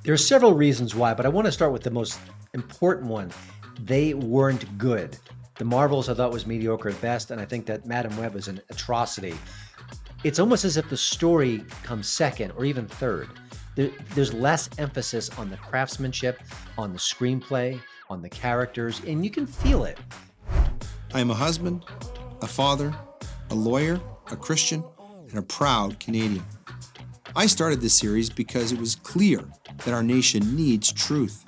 There are several reasons why, but I want to start with the most important one. They weren't good. The Marvels I thought was mediocre at best, and I think that Madam Web is an atrocity. It's almost as if the story comes second or even third. There's less emphasis on the craftsmanship, on the screenplay, on the characters, and you can feel it. I am a husband, a father, a lawyer, a Christian, and a proud Canadian. I started this series because it was clear that our nation needs truth.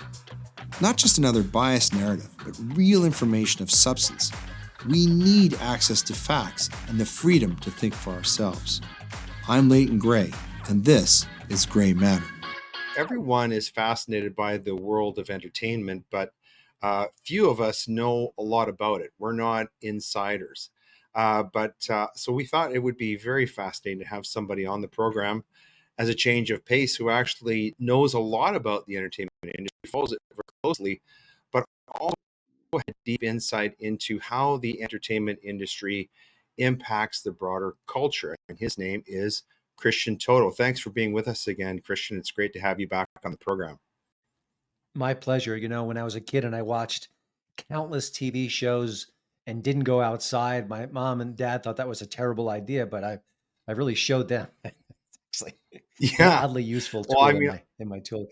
Not just another biased narrative, but real information of substance. We need access to facts and the freedom to think for ourselves. I'm Leighton Grey, and this is Grey Matter. Everyone is fascinated by the world of entertainment, but few of us know a lot about it. We're not insiders. So we thought it would be very fascinating to have somebody on the program as a change of pace who actually knows a lot about the entertainment industry, follows it very closely, but also had deep insight into how the entertainment industry impacts the broader culture. And his name is Christian Toto. Thanks for being with us again, Christian. It's great to have you back on the program. My pleasure. You know, when I was a kid and I watched countless TV shows and didn't go outside, my mom and dad thought that was a terrible idea, but I really showed them it's like an Yeah. oddly useful Well, I tool mean, in my tool.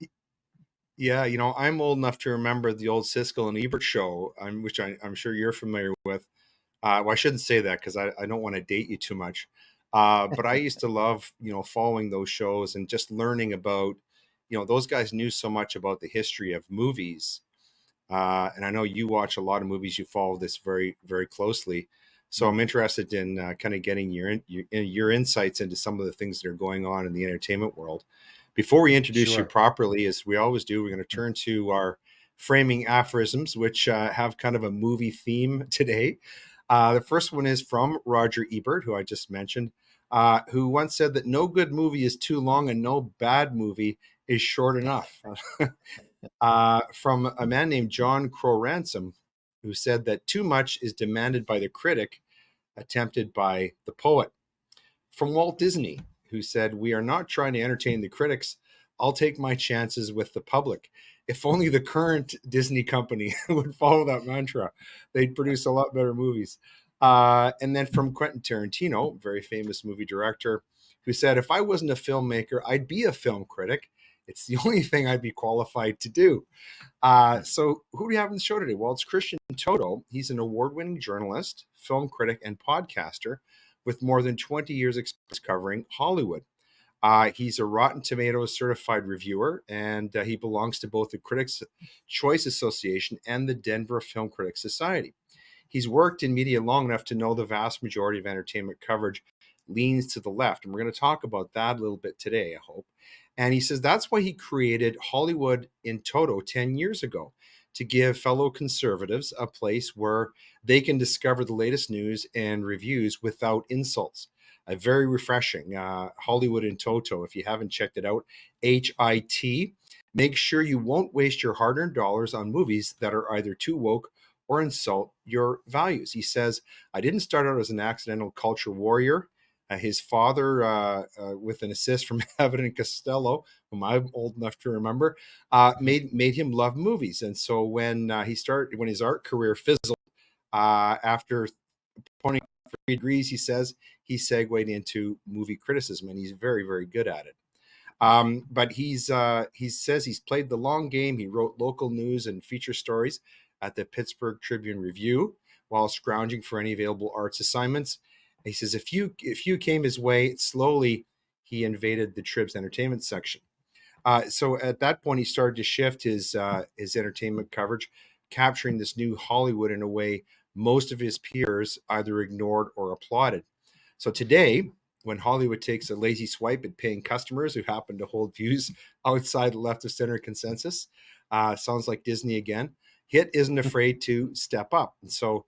yeah, I'm old enough to remember the old Siskel and Ebert show, which I'm sure you're familiar with. Well, I shouldn't say that because I don't want to date you too much. But I used to love, following those shows and just learning about, those guys knew so much about the history of movies. And I know you watch a lot of movies. You follow this very, very closely. So I'm interested in kind of getting your insights into some of the things that are going on in the entertainment world. Before we introduce you Sure. properly, as we always do, we're going to turn to our framing aphorisms, which have kind of a movie theme today. The first one is from Roger Ebert, who I just mentioned, who once said that no good movie is too long and no bad movie is short enough. From a man named John Crow Ransom, who said that too much is demanded by the critic, attempted by the poet. From Walt Disney, who said, "We are not trying to entertain the critics. I'll take my chances with the public." If only the current Disney company would follow that mantra, they'd produce a lot better movies. And then from Quentin Tarantino, very famous movie director, who said, "If I wasn't a filmmaker, I'd be a film critic. It's the only thing I'd be qualified to do." So who do we have on the show today? Well, it's Christian Toto. He's an award-winning journalist, film critic, and podcaster with more than 20 years experience covering Hollywood. He's a Rotten Tomatoes certified reviewer, and he belongs to both the Critics' Choice Association and the Denver Film Critics Society. He's worked in media long enough to know the vast majority of entertainment coverage leans to the left. And we're going to talk about that a little bit today, I hope. And he says that's why he created Hollywood in Toto 10 years ago, to give fellow conservatives a place where they can discover the latest news and reviews without insults. Very refreshing. Hollywood in Toto, if you haven't checked it out, HIT. Make sure you won't waste your hard-earned dollars on movies that are either too woke or insult your values. He says, "I didn't start out as an accidental culture warrior." His father, with an assist from Abbott and Costello, whom I'm old enough to remember, made him love movies. And so when his art career fizzled, after pointing for 3 degrees, he says he segued into movie criticism, and he's very, very good at it. But he says he's played the long game. He wrote local news and feature stories at the Pittsburgh Tribune Review while scrounging for any available arts assignments. He says if you came his way, slowly he invaded the Trib's entertainment section. So at that point, he started to shift his entertainment coverage, capturing this new Hollywood in a way most of his peers either ignored or applauded. So today, when Hollywood takes a lazy swipe at paying customers who happen to hold views outside the left of center consensus, sounds like Disney again. HIT isn't afraid to step up. And so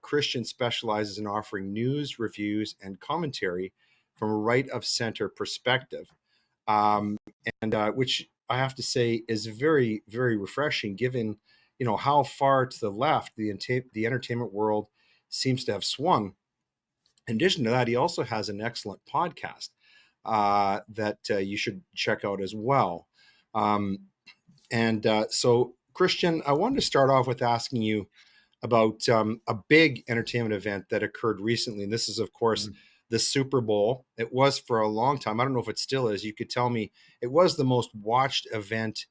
Christian specializes in offering news, reviews, and commentary from a right of center perspective, and which I have to say is very, very refreshing, given how far to the left the entertainment world seems to have swung. In addition to that, he also has an excellent podcast that you should check out as well. Um, so, Christian, I wanted to start off with asking you about a big entertainment event that occurred recently. And this is, of course, Mhm. the Super Bowl. It was for a long time. I don't know if it still is. You could tell me it was the most watched event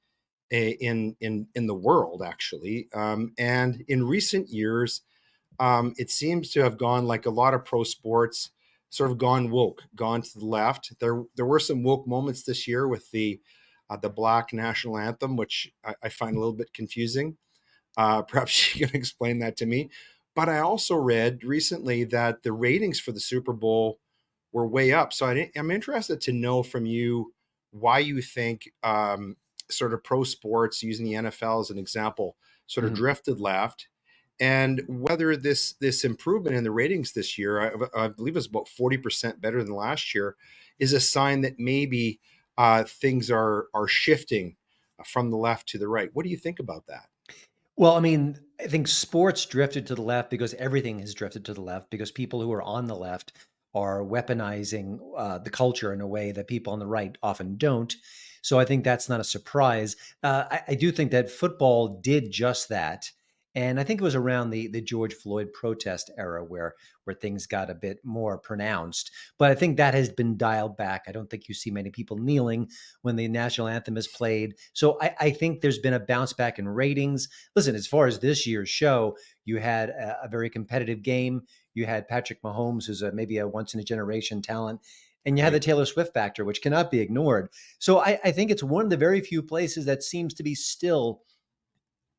in the world, actually. And in recent years, it seems to have gone like a lot of pro sports, sort of gone woke, gone to the left. There were some woke moments this year with the Black national anthem, which I find a little bit confusing. Perhaps you can explain that to me. But I also read recently that the ratings for the Super Bowl were way up. So I'm interested to know from you why you think sort of pro sports, using the NFL as an example, sort of Mhm. drifted left, and whether this improvement in the ratings this year, I believe it's about 40% better than last year, is a sign that maybe things are shifting from the left to the right. What do you think about that? Well, I mean, I think sports drifted to the left because everything has drifted to the left because people who are on the left are weaponizing the culture in a way that people on the right often don't. So I think that's not a surprise. I do think that football did just that. And I think it was around the George Floyd protest era where things got a bit more pronounced. But I think that has been dialed back. I don't think you see many people kneeling when the national anthem is played. So I think there's been a bounce back in ratings. Listen, as far as this year's show, you had a very competitive game. You had Patrick Mahomes, who's maybe a once in a generation talent, and you had the Right. Taylor Swift factor, which cannot be ignored. So I think it's one of the very few places that seems to be still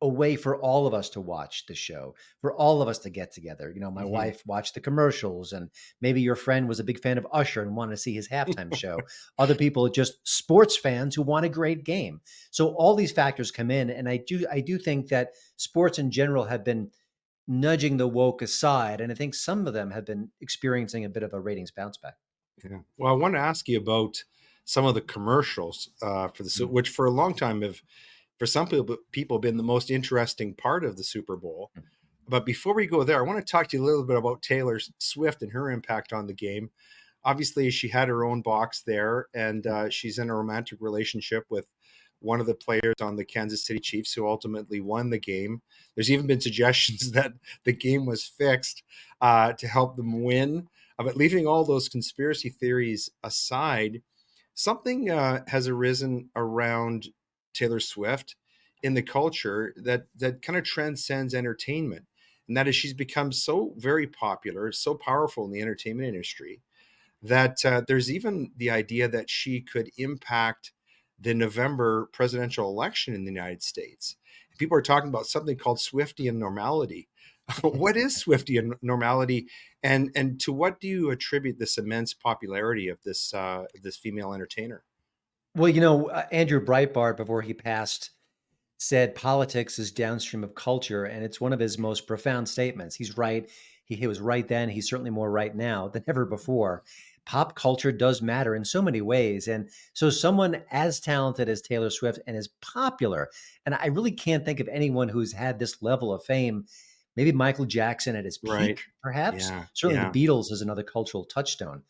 a way for all of us to watch the show, for all of us to get together. You know, my Hmm. wife watched the commercials, and maybe your friend was a big fan of Usher and wanted to see his halftime show. Other people are just sports fans who want a great game. So all these factors come in, and I do think that sports in general have been nudging the woke aside, and I think some of them have been experiencing a bit of a ratings bounce back. Yeah. Well, I want to ask you about some of the commercials for Mm. which for a long time have, for some people, been the most interesting part of the Super Bowl. But before we go there, I want to talk to you a little bit about Taylor Swift and her impact on the game. Obviously, she had her own box there, and she's in a romantic relationship with one of the players on the Kansas City Chiefs who ultimately won the game. There's even been suggestions that the game was fixed to help them win. But leaving all those conspiracy theories aside, something has arisen around Taylor Swift in the culture that kind of transcends entertainment, and that is she's become so very popular, so powerful in the entertainment industry that there's even the idea that she could impact the November presidential election in the United States. People are talking about something called Swiftian normality. What is Swiftian normality, and to what do you attribute this immense popularity of this female entertainer? Well, Andrew Breitbart, before he passed, said politics is downstream of culture, and it's one of his most profound statements. He's right. He was right then. He's certainly more right now than ever before. Pop culture does matter in so many ways. And so, someone as talented as Taylor Swift and as popular, and I really can't think of anyone who's had this level of fame. Maybe Michael Jackson at his Right. peak, perhaps. Yeah. Certainly, Yeah. the Beatles is another cultural touchstone.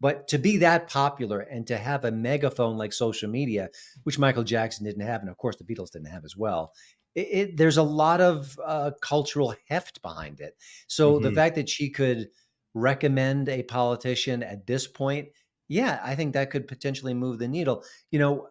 But to be that popular and to have a megaphone like social media, which Michael Jackson didn't have, and of course the Beatles didn't have as well. There's a lot of cultural heft behind it. So the Hmm. fact that she could recommend a politician at this point, yeah, I think that could potentially move the needle. You know,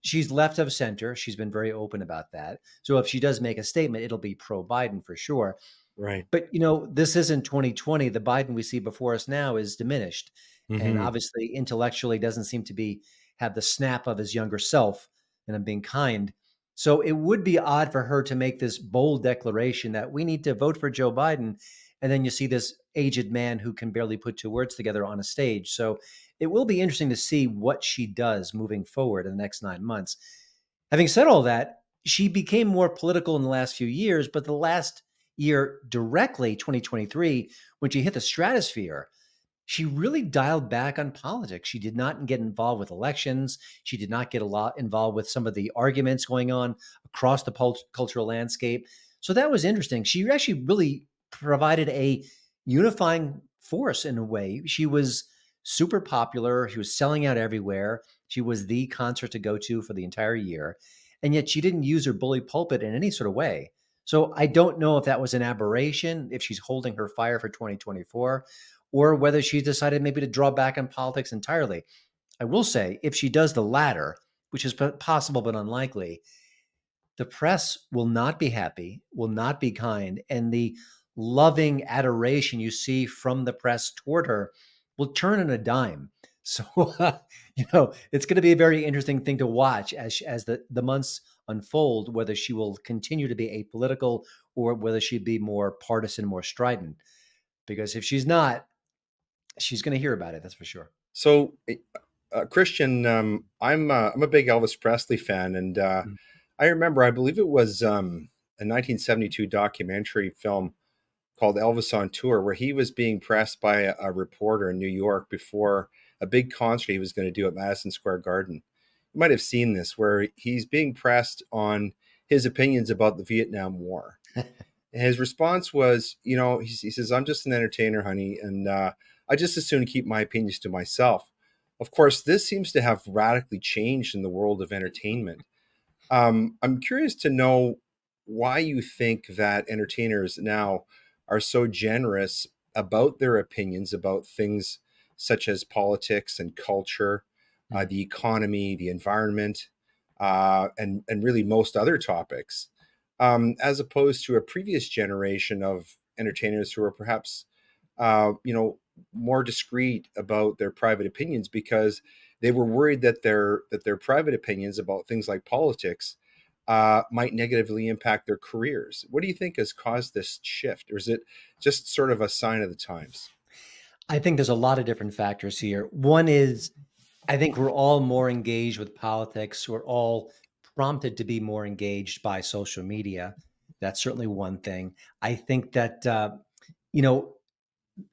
she's left of center. She's been very open about that. So if she does make a statement, it'll be pro Biden for sure. Right. But this isn't 2020. The Biden we see before us now is diminished, and Hmm. obviously intellectually doesn't seem to be have the snap of his younger self. And I'm being kind. So it would be odd for her to make this bold declaration that we need to vote for Joe Biden, and then you see this aged man who can barely put two words together on a stage. So it will be interesting to see what she does moving forward in the next 9 months. Having said all that, she became more political in the last few years, but the last year directly, 2023, when she hit the stratosphere, she really dialed back on politics. She did not get involved with elections. She did not get a lot involved with some of the arguments going on across the cultural landscape. So that was interesting. She actually really provided a unifying force in a way. She was super popular. She was selling out everywhere. She was the concert to go to for the entire year. And yet she didn't use her bully pulpit in any sort of way. So I don't know if that was an aberration, if she's holding her fire for 2024, or whether she decided maybe to draw back on politics entirely. I will say, if she does the latter, which is possible but unlikely, the press will not be happy, will not be kind, and the loving adoration you see from the press toward her will turn on a dime. So, it's going to be a very interesting thing to watch as the months unfold, whether she will continue to be apolitical or whether she'd be more partisan, more strident. Because if she's not, she's going to hear about it. That's for sure. So, Christian, I'm a big Elvis Presley fan, and I remember, I believe it was a 1972 documentary film called Elvis on Tour, where he was being pressed by a reporter in New York before a big concert he was going to do at Madison Square Garden. You might have seen this, where he's being pressed on his opinions about the Vietnam War. And his response was, he says, "I'm just an entertainer, honey, and I just as soon keep my opinions to myself." Of course, this seems to have radically changed in the world of entertainment. I'm curious to know why you think that entertainers now are so generous about their opinions about things such as politics and culture, the economy, the environment, and really most other topics, as opposed to a previous generation of entertainers who are perhaps, more discreet about their private opinions because they were worried that their private opinions about things like politics might negatively impact their careers. What do you think has caused this shift, or is it just sort of a sign of the times? I think there's a lot of different factors here. One is, I think we're all more engaged with politics. We're all prompted to be more engaged by social media. That's certainly one thing. I think that, you know,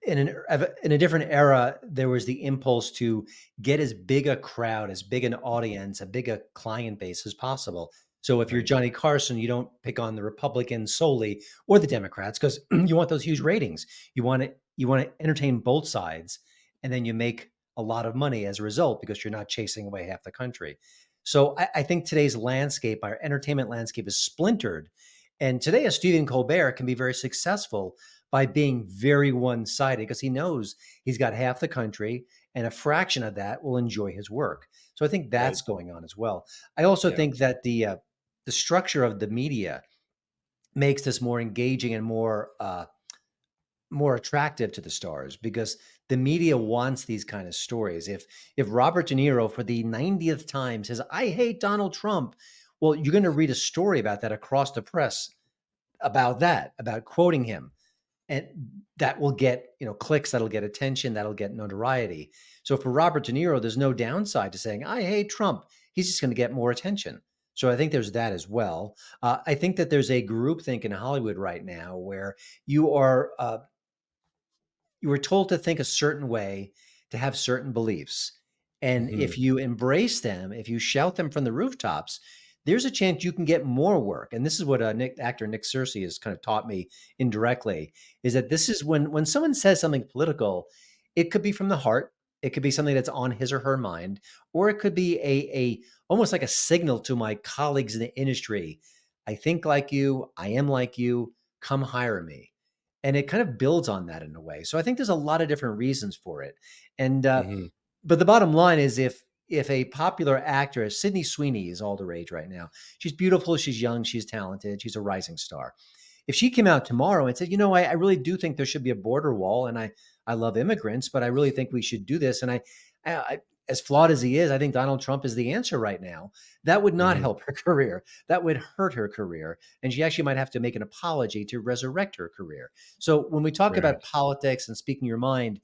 in a different era, there was the impulse to get as big a crowd, as big an audience, a big a client base as possible. So if you're Right. Johnny Carson, you don't pick on the Republicans solely or the Democrats because you want those huge ratings. You want to entertain both sides, and then you make a lot of money as a result because you're not chasing away half the country. So I think today's landscape, our entertainment landscape, is splintered. And today, a Stephen Colbert can be very successful by being very one-sided because he knows he's got half the country and a fraction of that will enjoy his work. So I think Right. that's going on as well. I also Yeah. think that the structure of the media makes this more engaging and more attractive to the stars because the media wants these kind of stories. If Robert De Niro for the 90th time says, "I hate Donald Trump," well, you're going to read a story about that across the press about quoting him, and that will get clicks, that'll get attention, that'll get notoriety. So for Robert De Niro, there's no downside to saying I hate Trump. He's just going to get more attention. So I think there's that as well. I think that there's a groupthink in Hollywood right now where you are you were told to think a certain way, to have certain beliefs. And Hmm. if you embrace them, if you shout them from the rooftops, there's a chance you can get more work. And this is what actor Nick Searcy has kind of taught me indirectly, is that this is when someone says something political, it could be from the heart, it could be something that's on his or her mind, or it could be a almost like a signal to my colleagues in the industry. I think like you, I am like you, come hire me, and it kind of builds on that in a way. So I think there's a lot of different reasons for it. And Hmm. but the bottom line is, if a popular actress, Sydney Sweeney is all the rage right now. She's beautiful, she's young, she's talented, she's a rising star. If she came out tomorrow and said, I really do think there should be a border wall, and I love immigrants, but I really think we should do this, and I as flawed as he is, I think Donald Trump is the answer right now. That would not Hmm. help her career. That would hurt her career. And she actually might have to make an apology to resurrect her career. So when we talk Right. about politics and speaking your mind,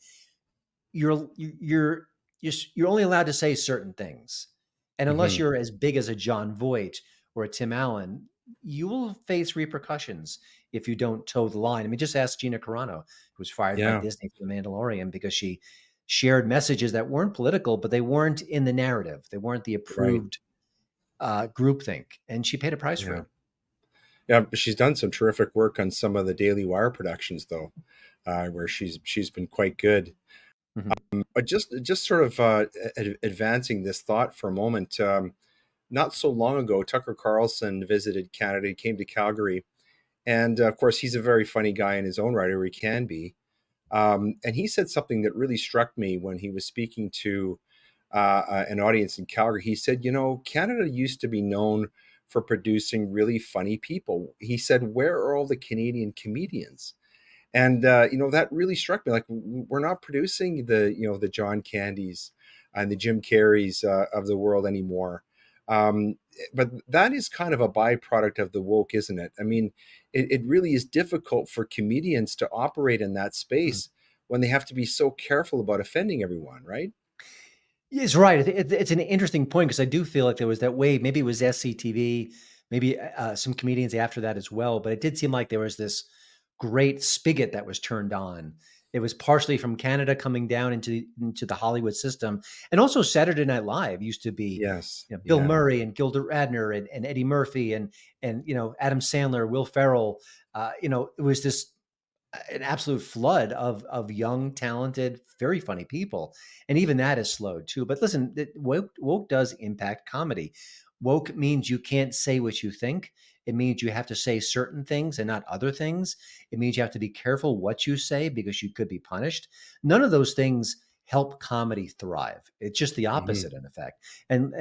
you're only allowed to say certain things. And unless Hmm. you're as big as a John Voight or a Tim Allen, you will face repercussions if you don't toe the line. I mean, just ask Gina Carano, who was fired by Yeah. Disney for The Mandalorian because she shared messages that weren't political, but they weren't in the narrative. They weren't the Right. approved groupthink, and she paid a price for Yeah. it. Yeah. But she's done some terrific work on some of the Daily Wire productions, though, where she's been quite good. Mhm. But just sort of advancing this thought for a moment. Not so long ago, Tucker Carlson visited Canada. He came to Calgary, and of course, he's a very funny guy in his own right, or he can be. And he said something that really struck me when he was speaking to an audience in Calgary. He said, "You know, Canada used to be known for producing really funny people." He said, "Where are all the Canadian comedians?" And that really struck me. Like, we're not producing the John Candys and the Jim Carreys of the world anymore. But that is kind of a byproduct of the woke, isn't it? I mean, it really is difficult for comedians to operate in that Mhm. space when they have to be so careful about offending everyone, right? It's right. It's an interesting point because I do feel like there was that wave. Maybe it was SCTV, maybe some comedians after that as well. But it did seem like there was this great spigot that was turned on. It was partially from Canada coming down into the Hollywood system, and also Saturday Night Live used to be, Yes. Bill Yeah. Murray and Gilda Radner and Eddie Murphy and Adam Sandler, Will Ferrell. It was this an absolute flood of young, talented, very funny people, and even that is slowed too. But listen, woke does impact comedy. Woke means you can't say what you think. It means you have to say certain things and not other things. It means you have to be careful what you say because you could be punished. None of those things help comedy thrive. It's just the Hmm. opposite in effect. And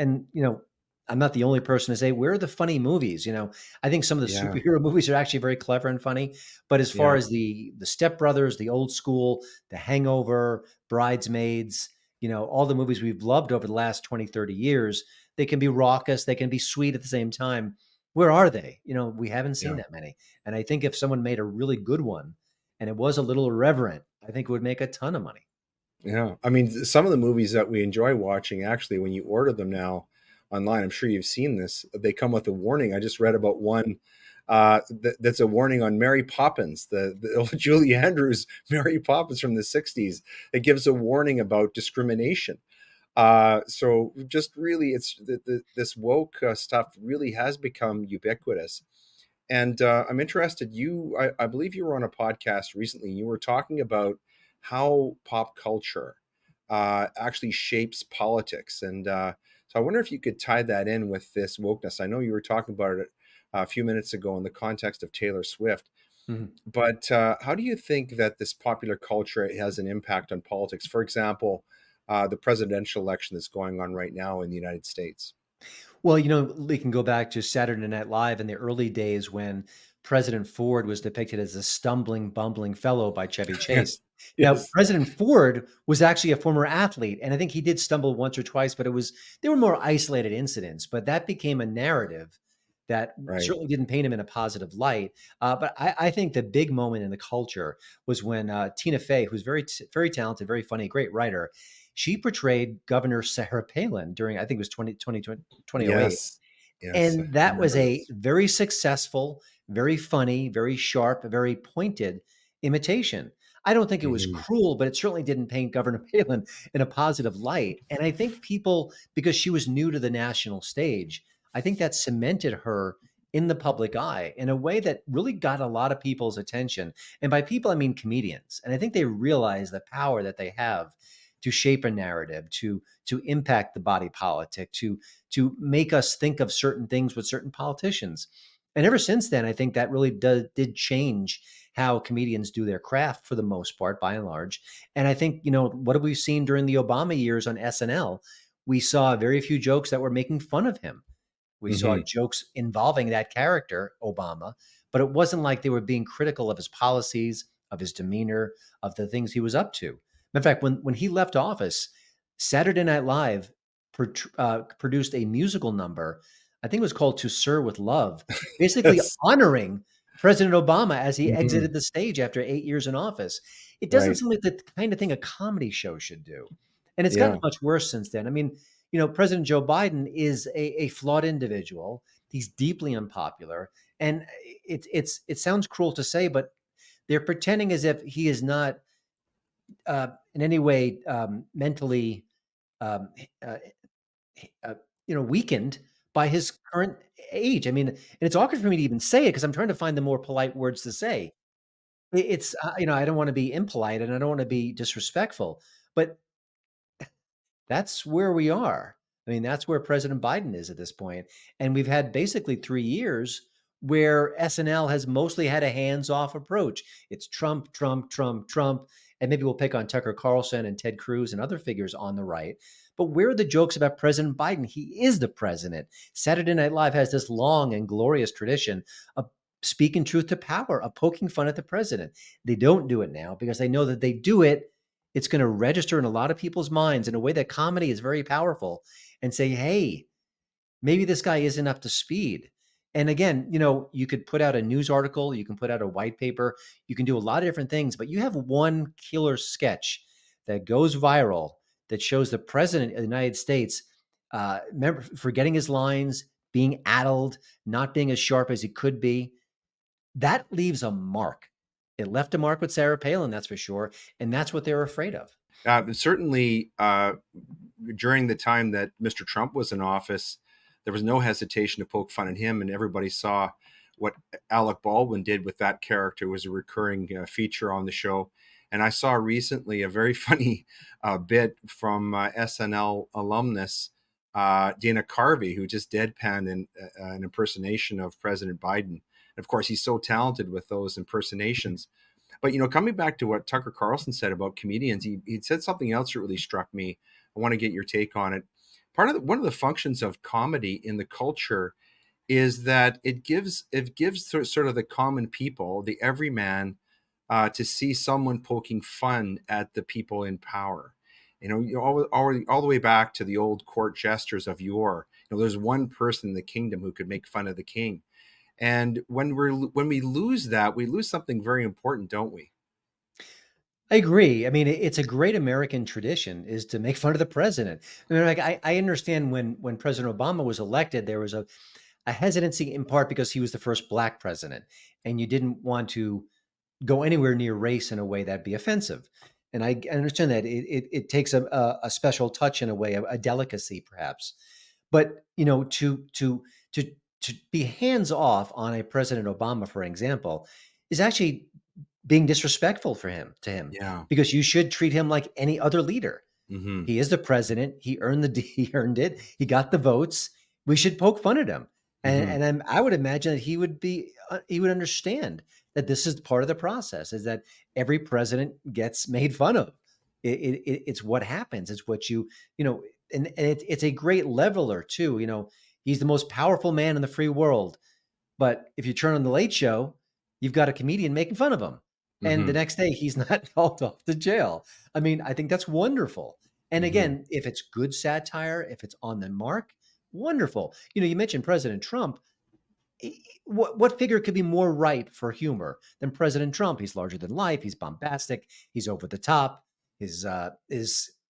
I'm not the only person to say where are the funny movies. I think some of the Yeah. superhero movies are actually very clever and funny, but as far Yeah. as the Step Brothers, the old school, The Hangover, Bridesmaids, all the movies we've loved over the last 20, 30 years, they can be raucous, they can be sweet at the same time. Where are they? We haven't seen Yeah. that many. And I think if someone made a really good one and it was a little irreverent, I think it would make a ton of money. Yeah. I mean, some of the movies that we enjoy watching, actually, when you order them now online, I'm sure you've seen this, they come with a warning. I just read about one that's a warning on Mary Poppins, the old Julie Andrews Mary Poppins from the 60s. It gives a warning about discrimination. So just really, this woke stuff really has become ubiquitous. And I'm interested. I believe you were on a podcast recently. You were talking about how pop culture actually shapes politics, and so I wonder if you could tie that in with this wokeness. I know you were talking about it a few minutes ago in the context of Taylor Swift, Mhm. but how do you think that this popular culture has an impact on politics? For example, the presidential election that's going on right now in the United States. Well, we can go back to Saturday Night Live in the early days when President Ford was depicted as a stumbling, bumbling fellow by Chevy Chase. Yes. Now, Yes. President Ford was actually a former athlete, and I think he did stumble once or twice, but they were more isolated incidents. But that became a narrative that Right. certainly didn't paint him in a positive light. But I think the big moment in the culture was when Tina Fey, who's very talented, very funny, great writer, she portrayed Governor Sarah Palin during, I think it was 2008. Yes. Yes. And I that was remember a this. very successful, very funny, very sharp, very pointed imitation. I don't think it was Mhm. cruel, but it certainly didn't paint Governor Palin in a positive light. And I think people, because she was new to the national stage, I think that cemented her in the public eye in a way that really got a lot of people's attention. And by people, I mean comedians. And I think they realize the power that they have to shape a narrative, to impact the body politic, to make us think of certain things with certain politicians. And ever since then, I think that really did change how comedians do their craft for the most part, by and large. And I think, what have we seen during the Obama years on SNL? We saw very few jokes that were making fun of him. We saw Mhm. jokes involving that character, Obama, but it wasn't like they were being critical of his policies, of his demeanor, of the things he was up to. In fact, when he left office, Saturday Night Live produced a musical number. I think it was called "To Sir with Love," basically Yes. honoring President Obama as he Mhm. exited the stage after 8 years in office. It doesn't Right. seem like the kind of thing a comedy show should do, and it's gotten Yeah. much worse since then. I mean, President Joe Biden is a flawed individual. He's deeply unpopular, and it sounds cruel to say, but they're pretending as if he is not in any way mentally um, uh, uh, weakened by his current age. I mean, and it's awkward for me to even say it because I'm trying to find the more polite words to say. It's I don't want to be impolite and I don't want to be disrespectful, But that's where we are. I mean, that's where President Biden is at this point. And we've had basically 3 years where SNL has mostly had a hands-off approach. It's Trump, Trump, Trump, Trump. And maybe we'll pick on Tucker Carlson and Ted Cruz and other figures on the right. But where are the jokes about President Biden? He is the president. Saturday Night Live has this long and glorious tradition of speaking truth to power, of poking fun at the president. They don't do it now because they know that they do it, it's going to register in a lot of people's minds in a way that comedy is very powerful, and say, hey, maybe this guy isn't up to speed. And again, you could put out a news article, you can put out a white paper, you can do a lot of different things, but you have one killer sketch that goes viral that shows the president of the United States forgetting his lines, being addled, not being as sharp as he could be. That leaves a mark. It left a mark with Sarah Palin, that's for sure. And that's what they're afraid of. Certainly, during the time that Mr. Trump was in office, there was no hesitation to poke fun at him, and everybody saw what Alec Baldwin did with that character. It was a recurring feature on the show. And I saw recently a very funny bit from SNL alumnus Dana Carvey, who just deadpanned an impersonation of President Biden. And of course, he's so talented with those impersonations. But, coming back to what Tucker Carlson said about comedians, he said something else that really struck me. I want to get your take on it. One of the functions of comedy in the culture is that it gives sort of the common people, the everyman, to see someone poking fun at the people in power. All the way back to the old court jesters of yore. There's one person in the kingdom who could make fun of the king. And when we lose that, we lose something very important, don't we? I agree. I mean, it's a great American tradition is to make fun of the president. I mean, like I understand when President Obama was elected, there was a hesitancy in part because he was the first Black president, and you didn't want to go anywhere near race in a way that'd be offensive. And I understand that it takes a special touch in a way, a delicacy perhaps. But to be hands off on a President Obama, for example, is actually being disrespectful to him, Yeah. because you should treat him like any other leader. Mm-hmm. He is the president. He earned it. He got the votes. We should poke fun at him. And I would imagine that he would understand that this is part of the process, is that every president gets made fun of. It's what happens. It's what and it's a great leveler too. He's the most powerful man in the free world. But if you turn on the Late Show, you've got a comedian making fun of him. And the next day he's not hauled off to jail. I mean, I think that's wonderful. And again, if it's good satire, if it's on the mark, wonderful. You mentioned President Trump. What figure could be more ripe for humor than President Trump? He's larger than life. He's bombastic. He's over the top. His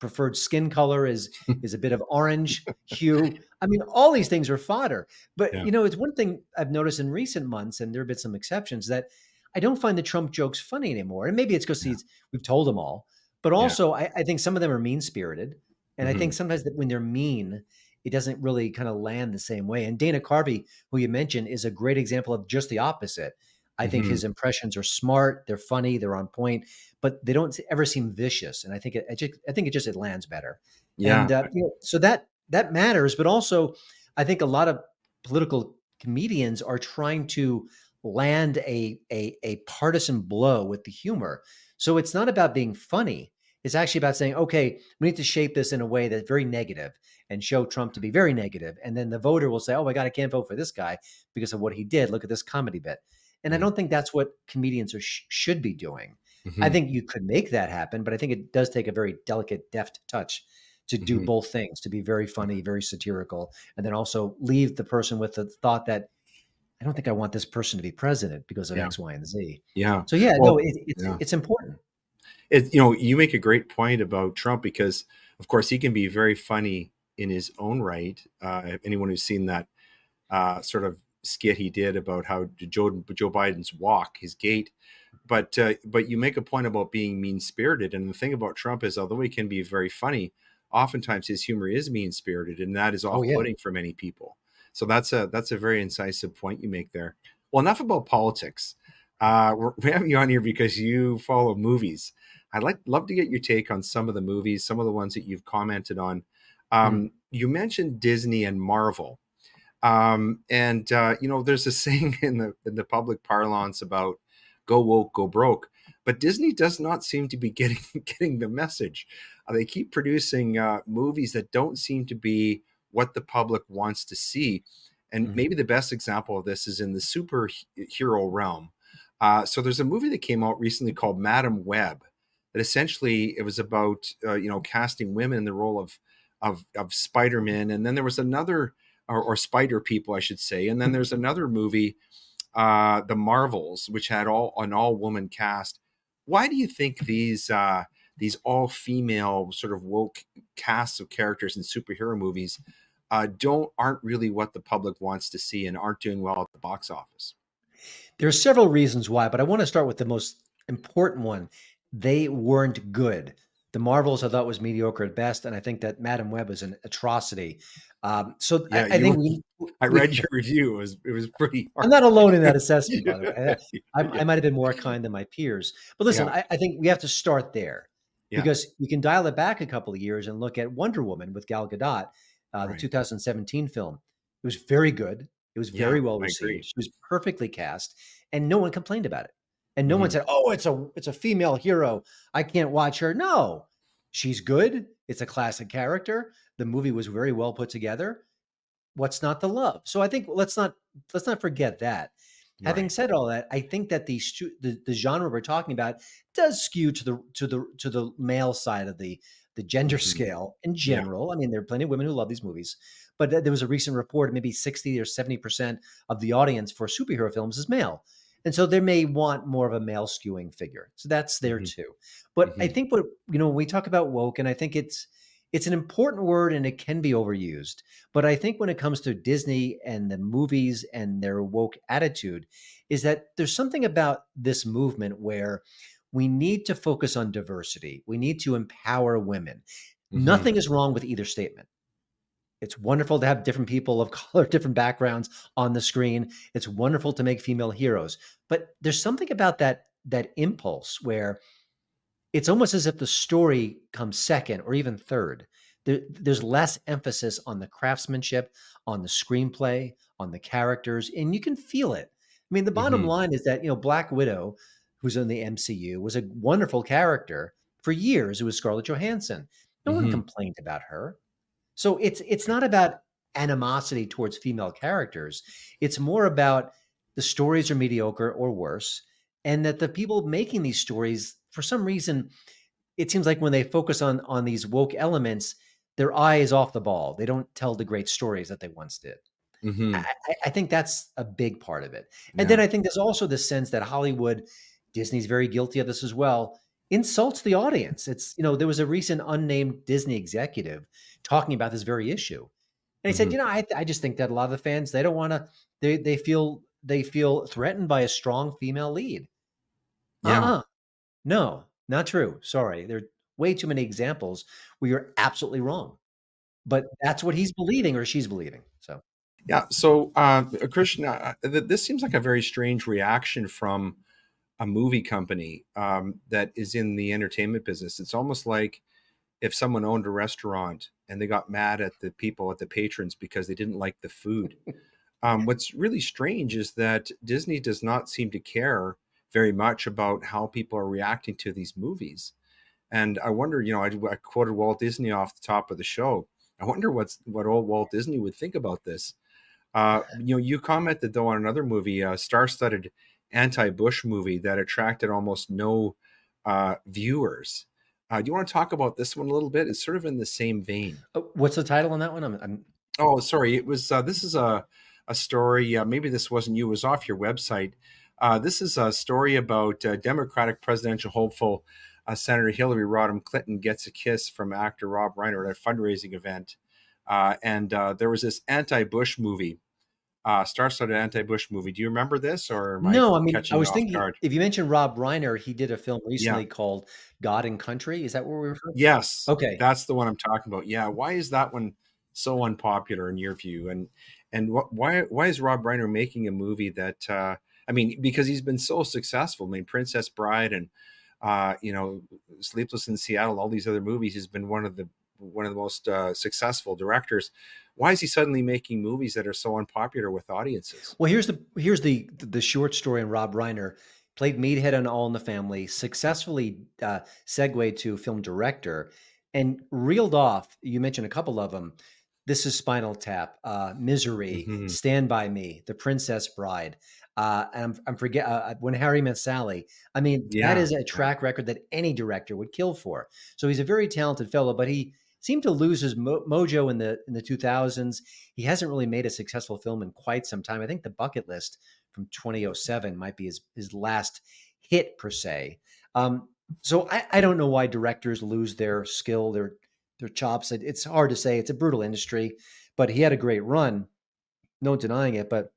preferred skin color is a bit of orange hue. I mean, all these things are fodder. But it's one thing I've noticed in recent months, and there have been some exceptions, that I don't find the Trump jokes funny anymore. And maybe it's because we've told them all. But also, I think some of them are mean-spirited. And I think sometimes that when they're mean, it doesn't really kind of land the same way. And Dana Carvey, who you mentioned, is a great example of just the opposite. I think his impressions are smart, they're funny, they're on point, but they don't ever seem vicious. And I think it lands better. Yeah. And so that matters. But also, I think a lot of political comedians are trying to land a partisan blow with the humor. So it's not about being funny. It's actually about saying, okay, we need to shape this in a way that's very negative and show Trump to be very negative. And then the voter will say, oh my God, I can't vote for this guy because of what he did. Look at this comedy bit. And I don't think that's what comedians should be doing. I think you could make that happen, but I think it does take a very delicate, deft touch to do both things, to be very funny, very satirical, and then also leave the person with the thought that I don't think I want this person to be president because of X, Y, and Z. Yeah. So it's important. You make a great point about Trump, because of course he can be very funny in his own right. Anyone who's seen that sort of skit he did about how Joe Biden's walk, his gait, but you make a point about being mean-spirited. And the thing about Trump is, although he can be very funny, oftentimes his humor is mean-spirited, and that is off-putting for many people. So that's a very incisive point you make there. Well, enough about politics. We have you on here because you follow movies. love to get your take on some of the movies, some of the ones that you've commented on. Mm. You mentioned Disney and Marvel. There's a saying in the public parlance about "go woke, go broke," but Disney does not seem to be getting getting the message. They keep producing movies that don't seem to be what the public wants to see, and Mhm. maybe the best example of this is in the superhero realm. So there's a movie that came out recently called Madam Web. That essentially it was about casting women in the role of Spider-Man, and then there was another or Spider People, I should say. And then there's another movie, The Marvels, which had an all woman cast. Why do you think these all female sort of woke casts of characters in superhero movies aren't really what the public wants to see and aren't doing well at the box office? There are several reasons why, but I want to start with the most important one. They weren't good. The Marvels I thought was mediocre at best, and I think that Madam Web is an atrocity. So Yeah, I think I we read your review. It was pretty I'm hard. not alone in that assessment, by the way. Yeah, I might have been more kind than my peers. But listen, yeah, I think we have to start there yeah. because we can dial it back a couple of years and look at Wonder Woman with Gal Gadot, the Right. 2017 film. It was very good. It was Yeah, very well I agree. received. She was perfectly cast, and no one complained about it. And no one Hmm. said, "Oh, it's a female hero. I can't watch her." No, she's good. It's a classic character. The movie was very well put together. What's not to love? So I think let's not forget that. Having Right. said all that, I think that the genre we're talking about does skew to the male side of the gender Hmm. scale in Yeah. general. I mean, there are plenty of women who love these movies, but there was a recent report maybe 60 or 70% of the audience for superhero films is male. And so they may want more of a male skewing figure. So that's there Hmm. too. But I Hmm. think when we talk about woke, and I think it's an important word and it can be overused. But I think when it comes to Disney and the movies and their woke attitude, is that there's something about this movement where we need to focus on diversity. We need to empower women. Hmm. Nothing is wrong with either statement. It's wonderful to have different people of color, different backgrounds on the screen. It's wonderful to make female heroes. But there's something about that impulse where it's almost as if the story comes second or even third. There's less emphasis on the craftsmanship, on the screenplay, on the characters, and you can feel it. I mean, the bottom Hmm. line is that Black Widow, who's in the MCU, was a wonderful character for years. It was Scarlett Johansson. No one Hmm. complained about her. So it's not about animosity towards female characters. It's more about the stories are mediocre or worse, and that the people making these stories, for some reason, it seems like when they focus on these woke elements, their eye is off the ball. They don't tell the great stories that they once did. I, Hmm. I think that's a big part of it. And then Yeah. I think there's also the sense that Hollywood, Disney's very guilty of this as well, insults the audience. There was a recent unnamed Disney executive talking about this very issue. And he said, Hmm. I just think that a lot of the fans, they don't want to, they feel threatened by a strong female lead. Yeah. Uh-uh. No, not true. Sorry. There are way too many examples where you're absolutely wrong. But that's what he's believing or she's believing. So Yeah. So, Christian, this seems like a very strange reaction from a movie company that is in the entertainment business. It's almost like if someone owned a restaurant and they got mad at the people, at the patrons, because they didn't like the food. What's really strange is that Disney does not seem to care very much about how people are reacting to these movies. And I wonder, I quoted Walt Disney off the top of the show. I wonder what old Walt Disney would think about this. You commented though on another movie, a star-studded anti-Bush movie that attracted almost no viewers. Do you want to talk about this one a little bit? It's sort of in the same vein. what's the title on that one? I'm Oh, sorry. It was. This is a story. Maybe this wasn't you. It was off your website. This is a story about Democratic presidential hopeful Senator Hillary Rodham Clinton gets a kiss from actor Rob Reiner at a fundraising event, and there was this anti-Bush movie, star-studded anti-Bush movie. Do you remember this, or am I No, I mean, I catching you was off thinking guard? if you mentioned Rob Reiner, he did a film Yeah. recently called God and Country. Is that what we were referring? Yes, Okay. that's the one I'm talking about. Yeah, why is that one so unpopular in your view? And why is Rob Reiner making a movie that I mean, because he's been so successful. I mean, Princess Bride and You know, Sleepless in Seattle, all these other movies. He's been one of the most successful directors. Why is he suddenly making movies that are so unpopular with audiences? Well, here's the short story. And Rob Reiner played Meathead on All in the Family, successfully segued to film director, and reeled off. You mentioned a couple of them. This is Spinal Tap, Misery, Hmm. Stand by Me, The Princess Bride. And I'm forget When Harry Met Sally. I mean, that Yeah, is a yeah. track record that any director would kill for. So he's a very talented fellow, but he seemed to lose his mojo in the 2000s. He hasn't really made a successful film in quite some time. I think The Bucket List from 2007 might be his last hit per se. Um, so I don't know why directors lose their skill, their chops. It's hard to say. It's a brutal industry, but he had a great run, no denying it. But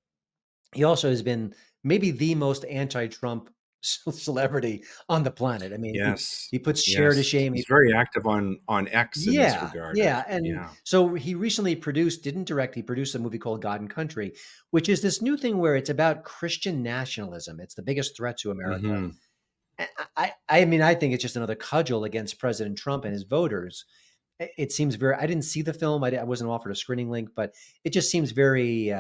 he also has been maybe the most anti-Trump celebrity on the planet. I mean, Yes, he puts Cher to yes. shame. He's very active on X in this Yeah, regard. yeah, and Yeah. so he recently didn't direct, he produced a movie called God and Country, which is this new thing where it's about Christian nationalism. It's the biggest threat to America. Hmm. I mean, I think it's just another cudgel against President Trump and his voters. It seems very. I didn't see the film. I wasn't offered a screening link, but it just seems very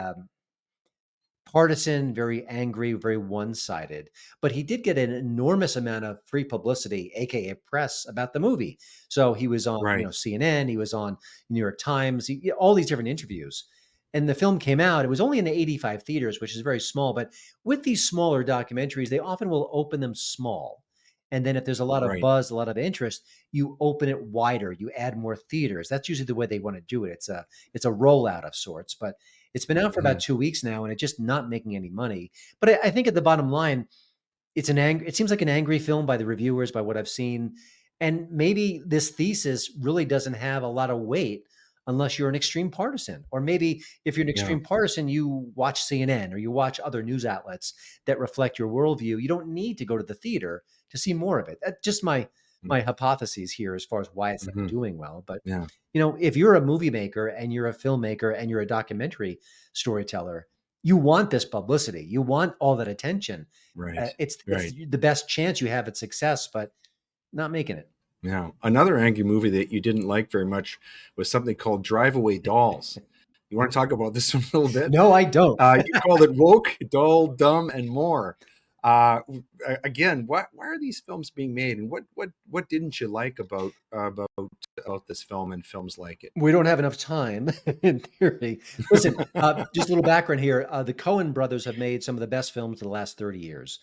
partisan, very angry, very one-sided. But he did get an enormous amount of free publicity, aka press, about the movie. So he was on, Right. CNN, he was on New York Times, all these different interviews. And the film came out. It was only in the 85 theaters, which is very small. But with these smaller documentaries, they often will open them small. And then if there's a lot of Right. buzz, a lot of interest, you open it wider. You add more theaters. That's usually the way they want to do it. It's a rollout of sorts. But it's been out for about Hmm. 2 weeks now, and it's just not making any money. But I think at the bottom line, it seems like an angry film by the reviewers, by what I've seen. And maybe this thesis really doesn't have a lot of weight unless you're an extreme partisan. Or maybe if you're an Yeah. extreme partisan, you watch CNN or you watch other news outlets that reflect your worldview. You don't need to go to the theater to see more of it. That's just my hypotheses here as far as why it's not Hmm. doing well. But Yeah. if you're a movie maker and you're a filmmaker and you're a documentary storyteller, you want this publicity. You want all that attention. Right. It's Right. the best chance you have at success, but not making it. Yeah. Another angry movie that you didn't like very much was something called Drive Away Dolls. You want to talk about this one a little bit? No, I don't. You called it woke, dull, dumb, and more. Again, why are these films being made, and what didn't you like about this film and films like it? We don't have enough time in theory. Listen, just a little background here. The Coen brothers have made some of the best films of the last 30 years.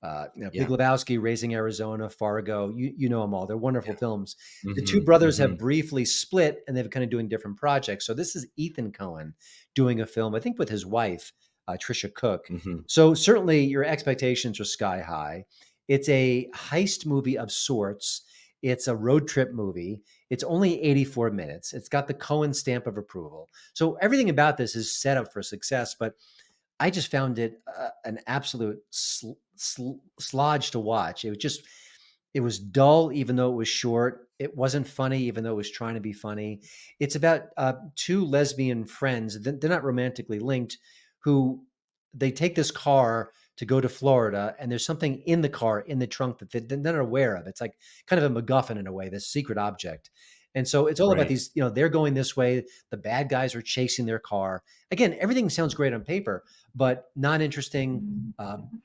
Big Yeah, Lebowski, Raising Arizona, Fargo. You know them all. They're wonderful yeah. films. The two Hmm. brothers Hmm. have briefly split, and they've kind of doing different projects. So this is Ethan Coen doing a film, I think, with his wife, Trisha Cook. Hmm. So certainly your expectations are sky high. It's a heist movie of sorts. It's a road trip movie. It's only 84 minutes. It's got the Coen stamp of approval. So everything about this is set up for success, but I just found it an absolute slodge to watch. It was dull, even though it was short. It wasn't funny, even though it was trying to be funny. It's about two lesbian friends. They're not romantically linked, who they take this car to go to Florida, and there's something in the car, in the trunk, that they're not aware of. It's like kind of a MacGuffin in a way, this secret object. And so it's all about Right. these, they're going this way. The bad guys are chasing their car. Again, everything sounds great on paper, but not interesting,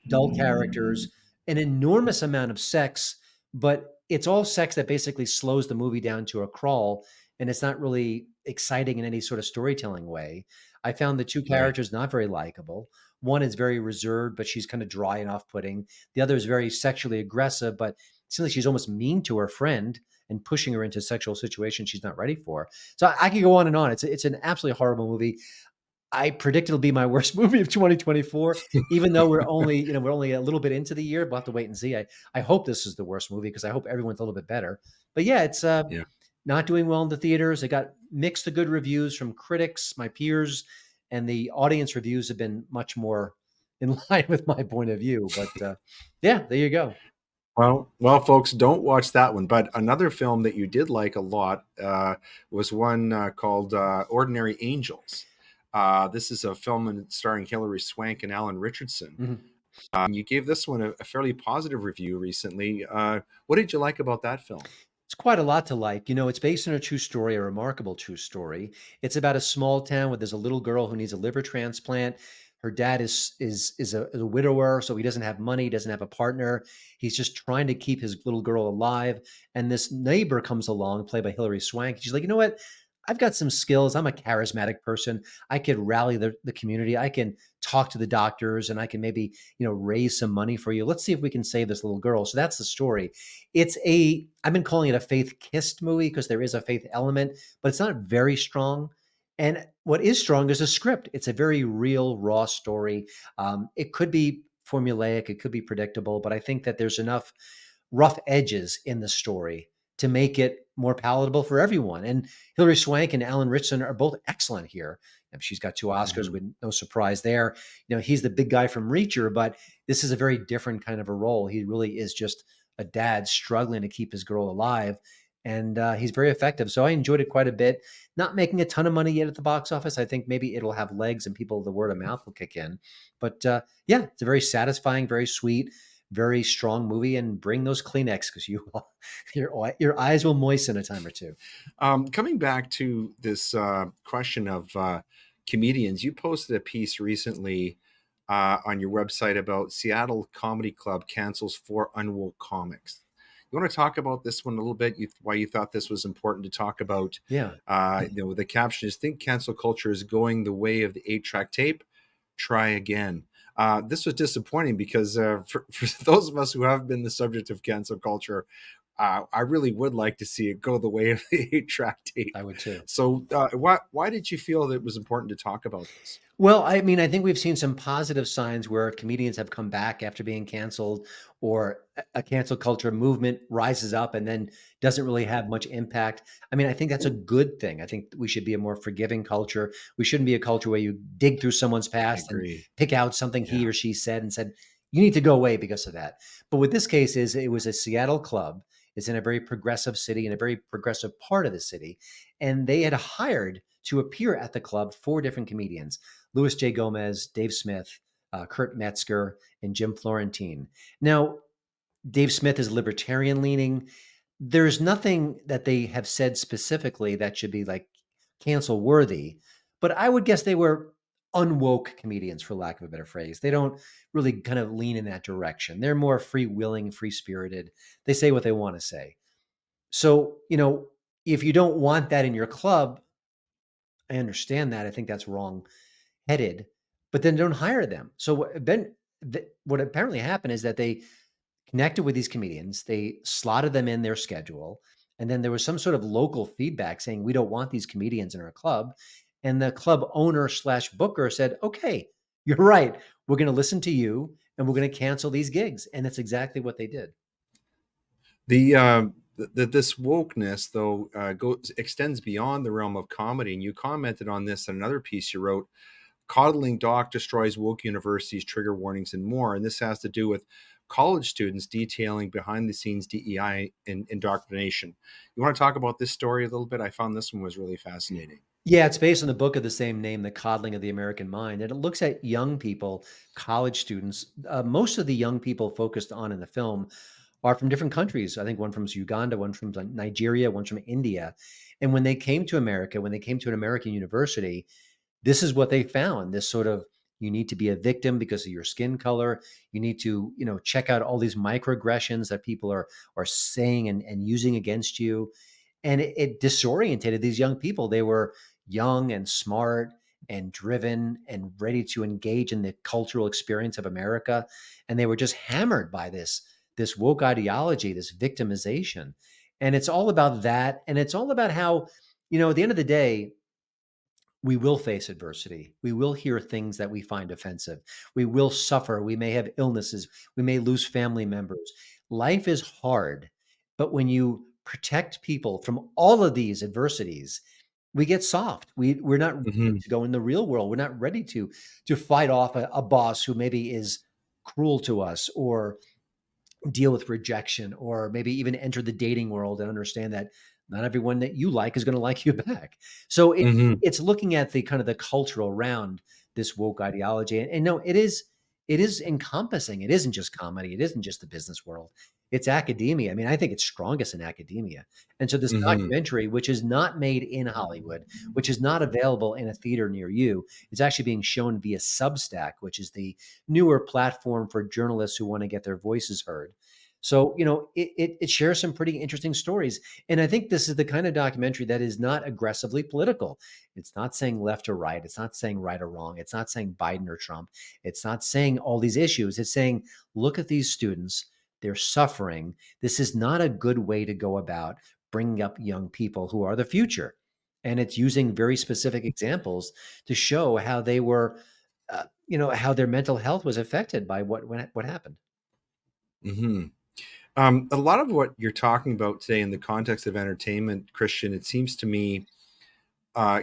dull characters, an enormous amount of sex, but it's all sex that basically slows the movie down to a crawl, and it's not really exciting in any sort of storytelling way. I found the two Right. characters not very likable. One is very reserved, but she's kind of dry and off-putting. The other is very sexually aggressive, but it seems like she's almost mean to her friend and pushing her into sexual situations she's not ready for. So I could go on and on. It's an absolutely horrible movie. I predict it'll be my worst movie of 2024, even though we're only a little bit into the year. We'll have to wait and see. I hope this is the worst movie because I hope everyone's a little bit better. But yeah, it's Yeah. not doing well in the theaters. It got mixed to good reviews from critics, my peers, and the audience reviews have been much more in line with my point of view. But yeah, there you go. Well, folks, don't watch that one. But another film that you did like a lot was one called Ordinary Angels. This is a film starring Hilary Swank and Alan Richardson. Mhm. You gave this one a fairly positive review recently. What did you like about that film? It's quite a lot to like. It's based on a true story, a remarkable true story. It's about a small town where there's a little girl who needs a liver transplant. Her dad is a widower, so he doesn't have money, he doesn't have a partner. He's just trying to keep his little girl alive. And this neighbor comes along, played by Hilary Swank. She's like, you know what? I've got some skills. I'm a charismatic person. I could rally the community. I can talk to the doctors and I can maybe, raise some money for you. Let's see if we can save this little girl. So that's the story. I've been calling it a faith kissed movie because there is a faith element, but it's not very strong. And what is strong is the script. It's a very real, raw story. It could be formulaic, it could be predictable, but I think that there's enough rough edges in the story to make it more palatable for everyone. And Hilary Swank and Alan Ritchson are both excellent here. And she's got 2 Oscars, with no surprise there. He's the big guy from Reacher, but this is a very different kind of a role. He really is just a dad struggling to keep his girl alive. And he's very effective. So I enjoyed it quite a bit. Not making a ton of money yet at the box office. I think maybe it'll have legs and the word of mouth will kick in. But yeah, it's a very satisfying, very sweet, very strong movie. And bring those Kleenex because your eyes will moisten a time or two. Coming back to this question of comedians, you posted a piece recently on your website about Seattle Comedy Club cancels 4 unwoke comics. You want to talk about this one a little bit? Why you thought this was important to talk about? Yeah. The caption is, "Think cancel culture is going the way of the 8-track tape. Try again." This was disappointing because for those of us who have been the subject of cancel culture, I really would like to see it go the way of the 8-track tape. I would too. So why did you feel that it was important to talk about this? Well, I mean, I think we've seen some positive signs where comedians have come back after being canceled, or a cancel culture movement rises up and then doesn't really have much impact. I mean, I think that's a good thing. I think we should be a more forgiving culture. We shouldn't be a culture where you dig through someone's past and pick out something he or she said and said, you need to go away because of that. But with this case it was a Seattle club. It's in a very progressive city, in a very progressive part of the city. And they had hired to appear at the club 4 different comedians: Louis J. Gomez, Dave Smith, Kurt Metzger, and Jim Florentine. Now, Dave Smith is libertarian leaning. There's nothing that they have said specifically that should be like cancel worthy, but I would guess they were unwoke comedians, for lack of a better phrase. They don't really kind of lean in that direction. They're more free-willing, free-spirited. They say what they want to say. So, if you don't want that in your club, I understand that. I think that's wrong-headed, but then don't hire them. So what apparently happened is that they connected with these comedians, they slotted them in their schedule, and then there was some sort of local feedback saying, we don't want these comedians in our club. And the club owner / booker said, okay, you're right. We're going to listen to you and we're going to cancel these gigs. And that's exactly what they did. This wokeness, though, extends beyond the realm of comedy. And you commented on this in another piece you wrote: "Coddling doc destroys woke universities, trigger warnings, and more." And this has to do with college students detailing behind the scenes DEI indoctrination. You want to talk about this story a little bit? I found this one was really fascinating. Yeah, it's based on the book of the same name, The Coddling of the American Mind. And it looks at young people, college students. Most of the young people focused on in the film are from different countries. I think one from Uganda, one from Nigeria, one from India. And when they came to America, when they came to an American university, this is what they found: this sort of, you need to be a victim because of your skin color. You need to, check out all these microaggressions that people are saying and using against you. And it disorientated these young people. They were young and smart and driven and ready to engage in the cultural experience of America. And they were just hammered by this woke ideology, this victimization. And it's all about that. And it's all about how, at the end of the day, we will face adversity. We will hear things that we find offensive. We will suffer. We may have illnesses. We may lose family members. Life is hard. But when you protect people from all of these adversities, we get soft. We're not ready to go in the real world. We're not ready to fight off a boss who maybe is cruel to us, or deal with rejection, or maybe even enter the dating world and understand that not everyone that you like is going to like you back. So it's looking at the kind of the culture around this woke ideology. And no, it is it is encompassing. It isn't just comedy. It isn't just the business world. It's academia. I mean, I think it's strongest in academia. And so this Hmm. documentary, which is not made in Hollywood, which is not available in a theater near you, it's actually being shown via Substack, which is the newer platform for journalists who want to get their voices heard. So, it shares some pretty interesting stories. And I think this is the kind of documentary that is not aggressively political. It's not saying left or right. It's not saying right or wrong. It's not saying Biden or Trump. It's not saying all these issues. It's saying, look at these students. They're suffering. This is not a good way to go about bringing up young people who are the future. And it's using very specific examples to show how they were, how their mental health was affected by what happened. Hmm. A lot of what you're talking about today in the context of entertainment, Christian, it seems to me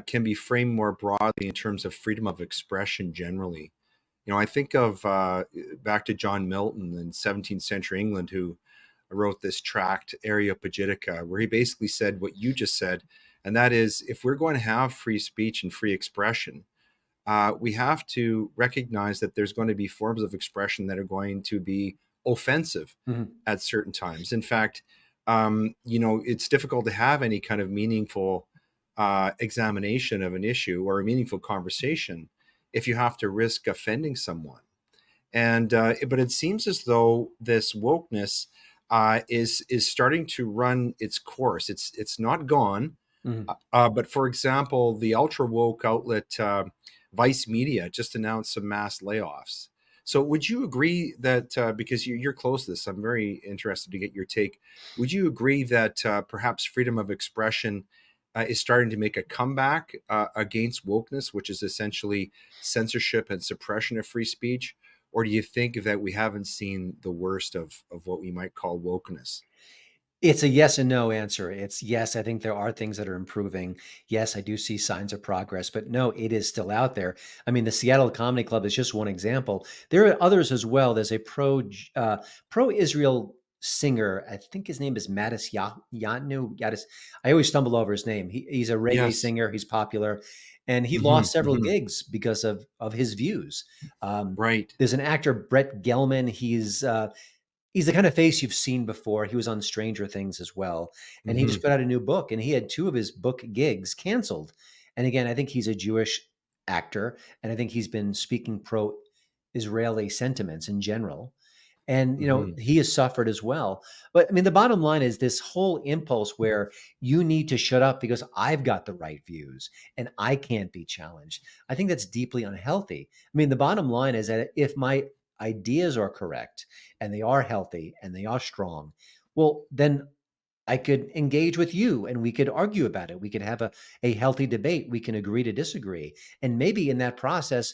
can be framed more broadly in terms of freedom of expression generally. I think of back to John Milton in 17th century England, who wrote this tract, Areopagitica, where he basically said what you just said, and that is, if we're going to have free speech and free expression, we have to recognize that there's going to be forms of expression that are going to be offensive Mhm. at certain times. In fact, it's difficult to have any kind of meaningful examination of an issue or a meaningful conversation if you have to risk offending someone. And but it seems as though this wokeness is starting to run its course. It's not gone, Mhm. but for example, the ultra woke outlet Vice Media just announced some mass layoffs. So, would you agree that because you're close to this, I'm very interested to get your take. Would you agree that perhaps freedom of expression is starting to make a comeback against wokeness, which is essentially censorship and suppression of free speech? Or do you think that we haven't seen the worst of what we might call wokeness? It's a yes and no answer. It's yes, I think there are things that are improving. Yes, I do see signs of progress, but no, it is still out there. I mean, the Seattle Comedy Club is just one example. There are others as well. There's a pro Israel singer. I think his name is Yatnu. Yadis. I always stumble over his name. He's a reggae Yes. singer. He's popular, and he Hmm. lost several Hmm. gigs because of his views. Um, Right. there's an actor, Brett Gelman. He's the kind of face you've seen before. He was on Stranger Things as well. And he just Hmm. put out a new book, and he had two of his book gigs canceled. And again, I think he's a Jewish actor, and I think he's been speaking pro Israeli sentiments in general. And, Hmm. he has suffered as well. But I mean, the bottom line is this whole impulse where you need to shut up because I've got the right views and I can't be challenged. I think that's deeply unhealthy. I mean, the bottom line is that if my ideas are correct and they are healthy and they are strong, well, then I could engage with you and we could argue about it. We could have a healthy debate. We can agree to disagree. And maybe in that process,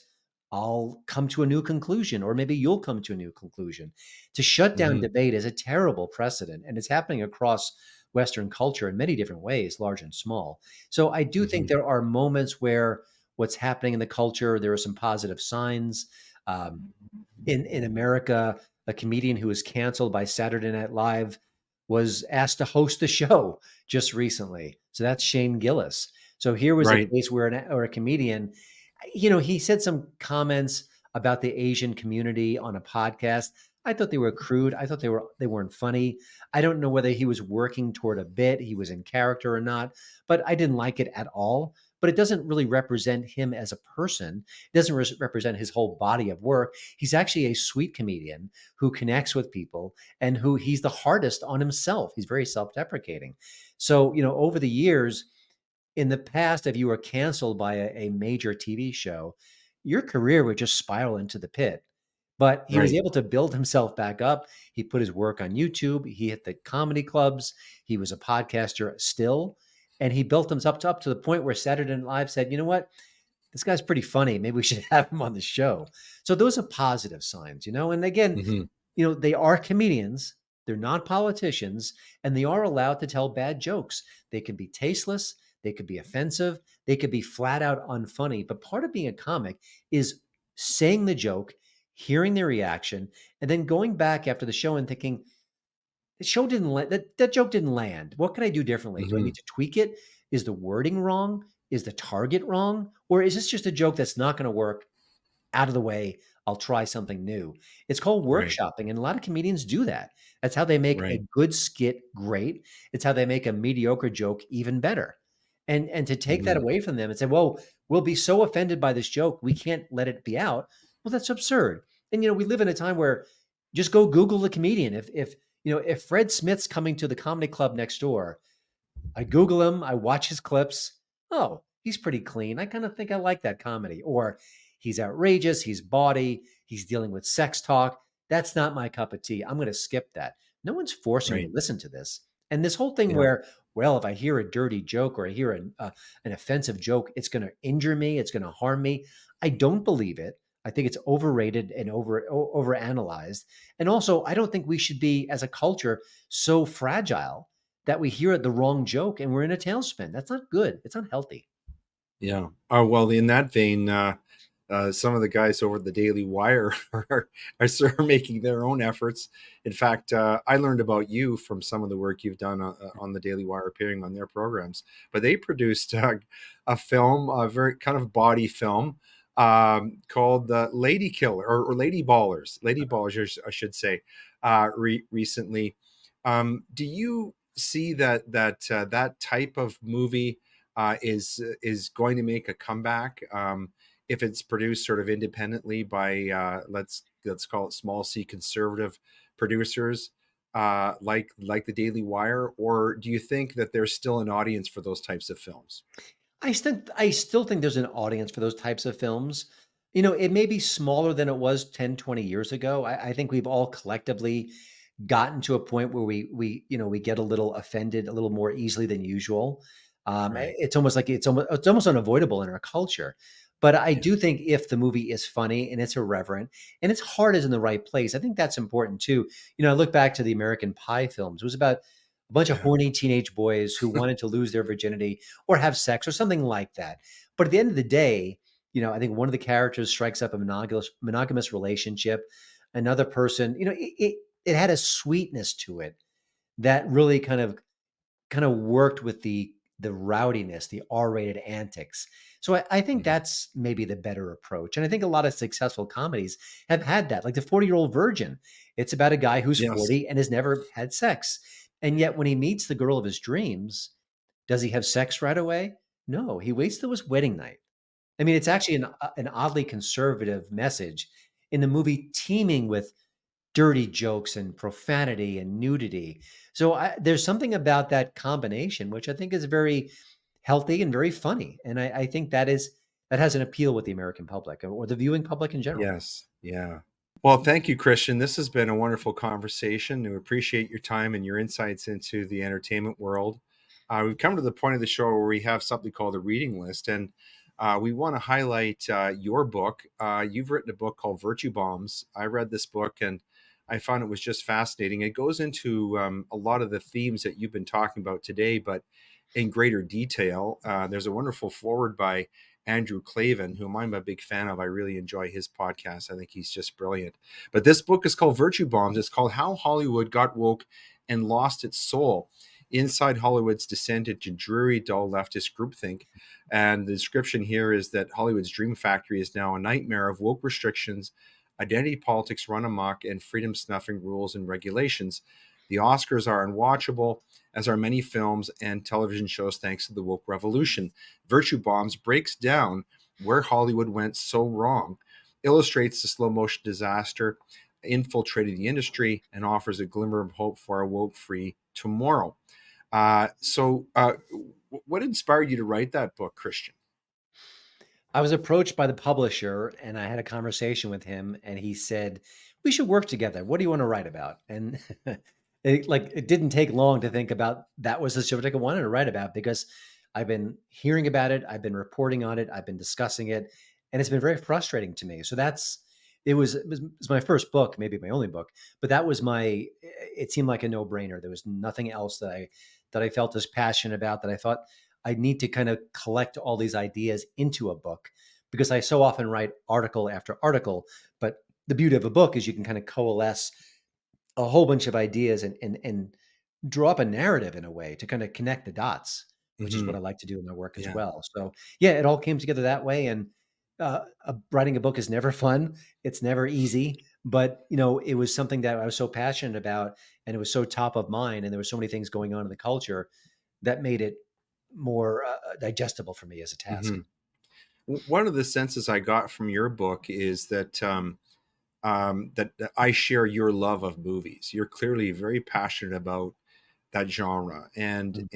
I'll come to a new conclusion, or maybe you'll come to a new conclusion. To shut down Hmm. debate is a terrible precedent, and it's happening across Western culture in many different ways, large and small. So I do think Hmm. there are moments where what's happening in the culture, there are some positive signs. Um, in America, a comedian who was canceled by Saturday Night Live was asked to host the show just recently. So that's Shane Gillis. So here was a Right. case where a comedian, he said some comments about the Asian community on a podcast. I thought they were crude. I thought they weren't funny. I don't know whether he was working toward a bit, he was in character or not, but I didn't like it at all. But it doesn't really represent him as a person. It doesn't represent his whole body of work. He's actually a sweet comedian who connects with people and who he's the hardest on himself. He's very self-deprecating. So, over the years, in the past, if you were canceled by a major TV show, your career would just spiral into the pit. But he was Right. able to build himself back up. He put his work on YouTube. He hit the comedy clubs. He was a podcaster still. And he built himself up to the point where Saturday Night Live said, you know what? This guy's pretty funny. Maybe we should have him on the show. So those are positive signs. And again, Hmm. they are comedians, they're not politicians, and they are allowed to tell bad jokes. They can be tasteless, they could be offensive, they could be flat out unfunny. But part of being a comic is saying the joke, hearing the reaction, and then going back after the show and thinking, the show didn't land, that joke didn't land. What can I do differently? Do I Hmm. need to tweak it? Is the wording wrong? Is the target wrong? Or is this just a joke that's not going to work? Out of the way. I'll try something new. It's called Right. workshopping, and a lot of comedians do that. That's how they make a Right. good skit great. It's how they make a mediocre joke even better. And to take that Mhm. away from them and say, "Well, we'll be so offended by this joke, we can't let it be out." Well, that's absurd. And we live in a time where just go Google the comedian. If Fred Smith's coming to the comedy club next door, I Google him, I watch his clips. Oh, he's pretty clean. I kind of think I like that comedy. Or he's outrageous, he's bawdy, he's dealing with sex talk. That's not my cup of tea. I'm going to skip that. No one's forcing you Right. to listen to this. And this whole thing Yeah. where, well, if I hear a dirty joke or I hear an offensive joke, it's going to injure me, it's going to harm me. I don't believe it. I think it's overrated and overanalyzed. And also, I don't think we should be, as a culture, so fragile that we hear the wrong joke and we're in a tailspin. That's not good. It's unhealthy. Yeah. Well, in that vein, some of the guys over at the Daily Wire are sort of making their own efforts. In fact, I learned about you from some of the work you've done on the Daily Wire, appearing on their programs. But they produced a film, a very kind of body film, called Lady Killer, or Lady Ballers, Lady Ballers, I should say, recently. Do you see that type of movie is going to make a comeback, if it's produced sort of independently by, let's call it small c conservative producers, like the Daily Wire? Or do you think that there's still an audience for those types of films? I still think there's an audience for those types of films. It may be smaller than it was 10, 20 years ago. I think we've all collectively gotten to a point where we get a little offended a little more easily than usual. Right. It's almost like it's almost unavoidable in our culture. But I Yeah. do think if the movie is funny and it's irreverent and its heart is in the right place, I think that's important too. I look back to the American Pie films. It was about a bunch of Yeah. horny teenage boys who wanted to lose their virginity or have sex or something like that. But at the end of the day, I think one of the characters strikes up a monogamous relationship. Another person, it had a sweetness to it that really kind of worked with the rowdiness, the R-rated antics. So I think Mhm. that's maybe the better approach. And I think a lot of successful comedies have had that, like the 40-Year-Old Virgin. It's about a guy who's Yes. 40 and has never had sex. And yet when he meets the girl of his dreams, does he have sex right away? No, he waits till his wedding night. I mean, it's actually an oddly conservative message in the movie, teeming with dirty jokes and profanity and nudity. So there's something about that combination which I think is very healthy and very funny, and I think that has an appeal with the American public or the viewing public in general. Yes. Yeah. Well, thank you, Christian. This has been a wonderful conversation. We appreciate your time and your insights into the entertainment world. We've come to the point of the show where we have something called a reading list, and we want to highlight your book. You've written a book called Virtue Bombs. I read this book and I found it was just fascinating. It goes into a lot of the themes that you've been talking about today, but in greater detail. There's a wonderful foreword by Andrew Clavin, whom I'm a big fan of. I really enjoy his podcast. I think he's just brilliant. But this book is called Virtue Bombs. It's called How Hollywood Got Woke and Lost Its Soul: Inside Hollywood's Descent into Dreary, Dull Leftist Groupthink. And the description here is that Hollywood's dream factory is now a nightmare of woke restrictions, identity politics run amok, and freedom snuffing rules and regulations. The Oscars are unwatchable, as are many films and television shows, thanks to the woke revolution. Virtue Bombs breaks down where Hollywood went so wrong, illustrates the slow motion disaster infiltrating the industry, and offers a glimmer of hope for a woke free tomorrow. What inspired you to write that book, Christian? I was approached by the publisher and I had a conversation with him and he said, "We should work together. What do you want to write about?" And it didn't take long to think about that was the subject I wanted to write about because I've been hearing about it, I've been reporting on it, I've been discussing it, and it's been very frustrating to me. So it was my first book, maybe my only book, but that was it seemed like a no-brainer. There was nothing else that I felt as passionate about that I thought I need to kind of collect all these ideas into a book because I so often write article after article. But the beauty of a book is you can kind of coalesce a whole bunch of ideas and draw up a narrative in a way to kind of connect the dots, which is what I Hmm. like to do in my work as Yeah. well. So yeah, it all came together that way. And writing a book is never fun. It's never easy, but it was something that I was so passionate about, and it was so top of mind, and there were so many things going on in the culture that made it more digestible for me as a task. Hmm. One of the senses I got from your book is that that I share your love of movies. You're clearly very passionate about that genre, and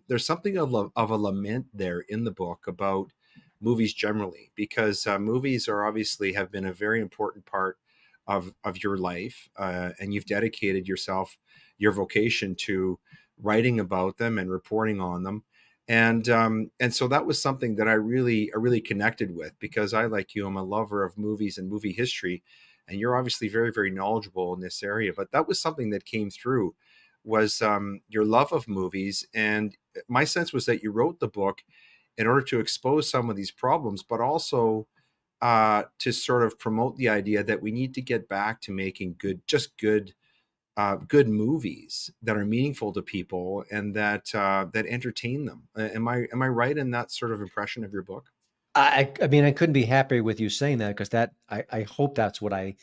there's something of a lament there in the book about movies generally, because movies are obviously have been a very important part of your life, and you've dedicated yourself, your vocation, to writing about them and reporting on them. And so that was something that I really connected with, because I, like you, am a lover of movies and movie history, and you're obviously very, very knowledgeable in this area. But that was something that came through, was your love of movies. And my sense was that you wrote the book in order to expose some of these problems, but also to sort of promote the idea that we need to get back to making good movies that are meaningful to people, and that entertain them. Am I right in that sort of impression of your book? I mean, I couldn't be happier with you saying that, because I hope that's what I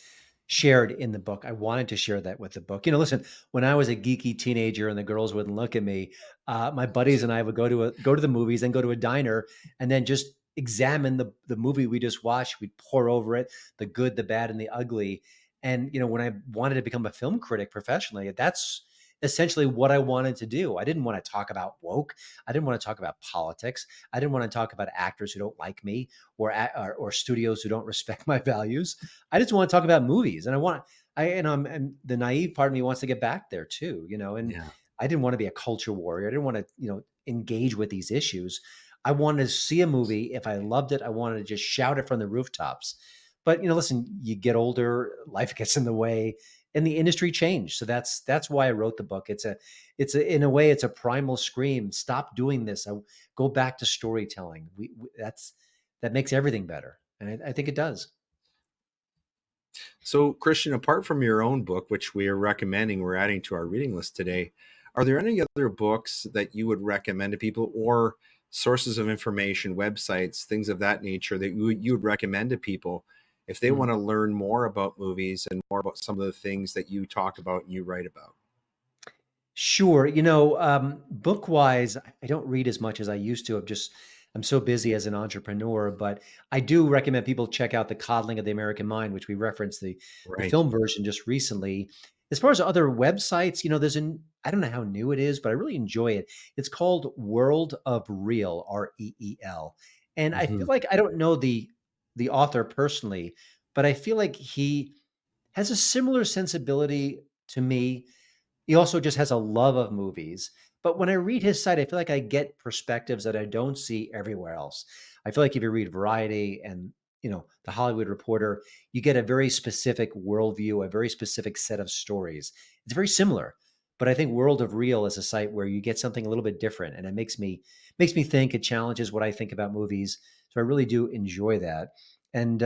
shared in the book. I wanted to share that with the book. Listen, when I was a geeky teenager and the girls wouldn't look at me, my buddies and I would go to the movies, and go to a diner, and then just examine the movie we just watched. We'd pour over it, the good, the bad, and the ugly. And when I wanted to become a film critic professionally, that's essentially what I wanted to do. I didn't want to talk about woke. I didn't want to talk about politics. I didn't want to talk about actors who don't like me, or studios who don't respect my values. I just want to talk about movies, and and the naive part of me wants to get back there too, and Yeah. I didn't want to be a culture warrior. I didn't want to, engage with these issues. I wanted to see a movie. If I loved it, I wanted to just shout it from the rooftops. But listen, you get older, life gets in the way, and the industry changed. So that's why I wrote the book. It's in a way, it's a primal scream. Stop doing this. Go back to storytelling. That makes everything better, and I think it does. So, Christian, apart from your own book, which we are recommending, we're adding to our reading list today, are there any other books that you would recommend to people, or sources of information, websites, things of that nature, that you would recommend to people if they want to learn more about movies and more about some of the things that you talk about and you write about? Sure. Book wise, I don't read as much as I used to. I'm so busy as an entrepreneur, but I do recommend people check out The Coddling of the American Mind, which we referenced the Right. film version just recently. As far as other websites, I don't know how new it is, but I really enjoy it. It's called World of Real, REEL. And I Hmm. feel like I don't know the author personally, but I feel like he has a similar sensibility to me. He also just has a love of movies. But when I read his site, I feel like I get perspectives that I don't see everywhere else. I feel like if you read Variety and the Hollywood Reporter, you get a very specific worldview, a very specific set of stories. It's very similar, but I think World of Real is a site where you get something a little bit different, and it makes me think. It challenges what I think about movies, so I really do enjoy that. And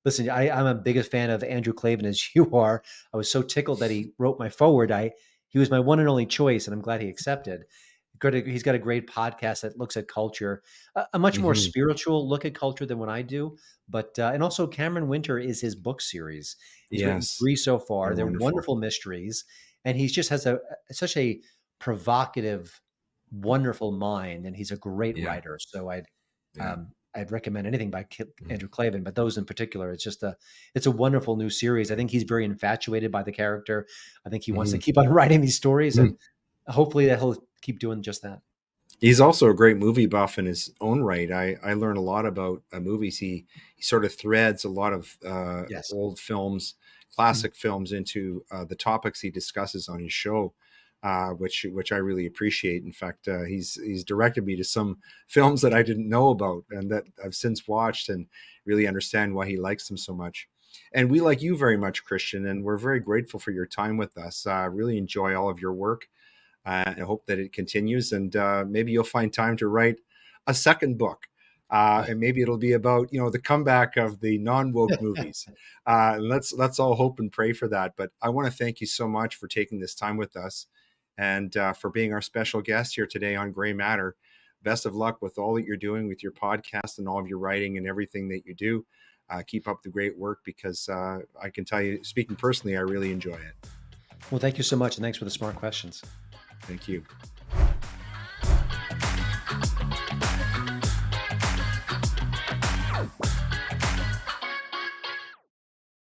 listen, I'm a biggest fan of Andrew Klavan as you are. I was so tickled that he wrote my forward. He was my one and only choice, and I'm glad he accepted. He's got a great podcast that looks at culture, a much more Hmm. spiritual look at culture than what I do. But and also Cameron Winter is his book series. He's written Yes, 3 so they're far. They're wonderful. wonderful mysteries, and he just has such a provocative, wonderful mind, and he's a great Yeah, writer. So yeah. I'd recommend anything by Mm. Andrew Klavan, but those in particular, it's a wonderful new series. I think he's very infatuated by the character. I think he wants to Mhm. keep on writing these stories, Mhm. and hopefully that he'll keep doing just that. He's also a great movie buff in his own right. I learn a lot about movies. He sort of threads a lot of Yes. old films, Mm. classic films, into the topics he discusses on his show, which I really appreciate. In fact, he's directed me to some films that I didn't know about and that I've since watched, and really understand why he likes them so much. And we like you very much, Christian, and we're very grateful for your time with us. Really enjoy all of your work. I hope that it continues, and maybe you'll find time to write a second book. And maybe it'll be about the comeback of the non woke movies. And let's all hope and pray for that. But I want to thank you so much for taking this time with us, and for being our special guest here today on Gray Matter. best of luck with all that you're doing with your podcast and all of your writing and everything that you do. Keep up the great work, because I can tell you, speaking personally, I really enjoy it. Well, thank you so much. And thanks for the smart questions. Thank you.